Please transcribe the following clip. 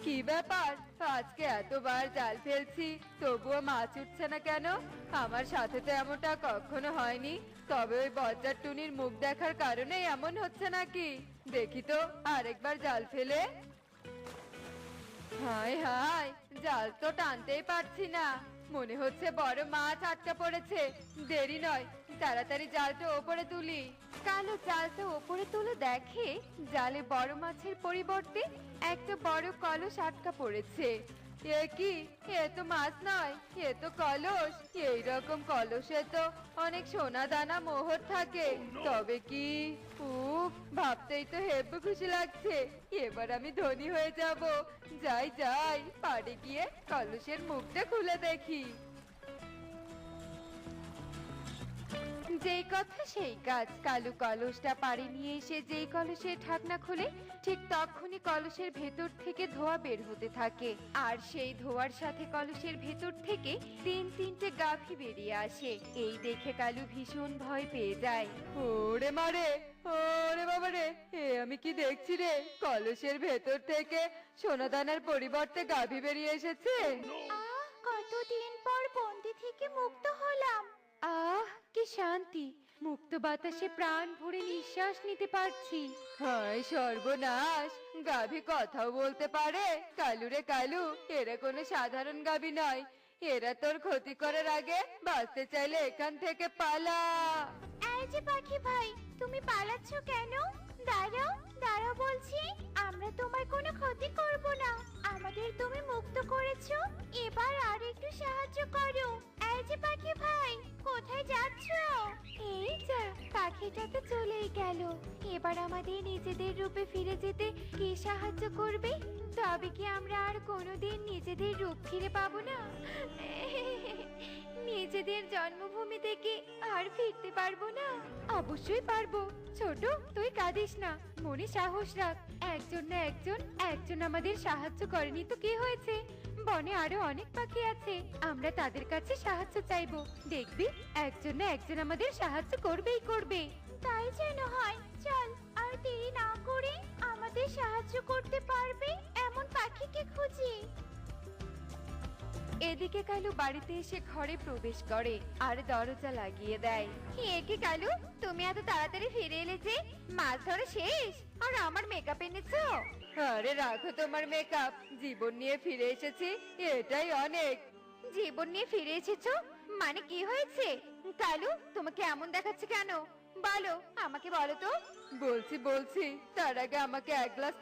কি ব্যাপার, আজকে এতবার জাল ফেলছি তবুও মাছ উঠছে না কেন? আমার সাথে তো এমনটা কখনো হয়নি। তবে ওই বজ্জার টুনির মুখ দেখার কারণে এমন হচ্ছে নাকি? দেখি তো আরেকবার জাল ফেলে। হায় হায়, জাল তো টানতেই পারছি না। মনে হচ্ছে বড় মাছ আটকা পড়েছে। দেরি নয়, তাড়াতাড়ি জালটা ওপরে তুলি। কালো জালটা ওপরে তুলে দেখে জালে বড় মাছের পরিবর্তে একটা বড় কলস আটকা পড়েছে। এ কি? এ তো মাছ নয়, এ তো কলস। এইরকম কলসে তো অনেক সোনা দানা মোহর থাকে। তবে কি? উফ, ভাবতেই তো হেব্বি খুশি লাগছে। এবার আমি ধনী হয়ে যাব। যাই যাই, পাড়ে গিয়ে কলসের মুখটা খুলে দেখি। যেই কথা সেই কাজ, কালু কলসটা পাড়ে নিয়ে এসে যেই কলসের ঢাকনা খুলে ঠিক তখনই কলসের ভেতর থেকে ধোঁয়া বের হতে থাকে। আর সেই ধোঁয়ার সাথে কলসের ভেতর থেকে তিনটে গাভী বেরিয়ে আসে। এই দেখে কালু ভীষণ ভয় পেয়ে যায়। ওরে মারে, ওরে বাবা রে, এ আমি কি দেখছি রে? কলসের ভেতর থেকে সোনাদানার পরিবর্তে গাভী বেরিয়ে এসেছে। কতদিন পর বন্দি থেকে মুক্ত হলাম। আহ, কি শান্তি! মুক্ত বাতাসে প্রাণ ভরে নিঃশ্বাস নিতে পারছি। হায় সর্বনাশ, গাভী কথাও বলতে পারে? কালু রে কালু, এরা কোনো সাধারণ গাভী নয়। এরা তোর ক্ষতি করার আগে বাঁচতে চাইলে এখান থেকে পালা। এই যে পাখি ভাই, তুমি পালাচ্ছ কেন? দাঁড়াও, দাঁড়াও বলছি। আমরা তোমার কোনো ক্ষতি করব না। আমাদের তুমি মুক্ত করেছো, এবার আর একটু সাহায্য করো। এই যে পাখি ভাই, কোথায় যাচ্ছ? এই যা, পাখিটা তো চলেই গেল। এবার আমাদের নিজেদের রূপে ফিরে যেতে কে সাহায্য করবে? তবে কি আমরা আর কোনোদিন নিজেদের রূপ ফিরে পাবো না? নিজেদের জন্মভূমি থেকে আর ফিরতে পারবো না? অবশ্যই পারবো। ছোট, তুই কাঁদিস না, মনে সাহস রাখ। একজন না একজন, একজন আমাদের সাহায্য করেনি তো কি হয়েছে? বনে আরো অনেক পাখি আছে, আমরা তাদের কাছে সাহায্য চাইবো। দেখবি একজন না একজন আমাদের সাহায্য করবেই করবে। তাই যেন হয়। চল, আর দেরি না করে আমাদের সাহায্য করতে পারবে এমন পাখিকে খুঁজি। এদিকে কালু বাড়িতে এসে ঘরে প্রবেশ করে আর দরজা লাগিয়ে দেয়। এ কি কালু, তুমি এত তাড়াতাড়ি ফিরে এলে যে? মাছ ধরা শেষ আর আমার মেকআপ এনেছো? আরে রাখো তোমার মেকআপ, জীবন নিয়ে ফিরে এসেছি, এটাই অনেক। জীবন নিয়ে ফিরে এসেছো মানে কি হয়েছে? কালু, তোমাকে এমন দেখাচ্ছে কেন? বলো, আমাকে বলো তো। বলছি বলছি, তার আগে আমাকে এক গ্লাস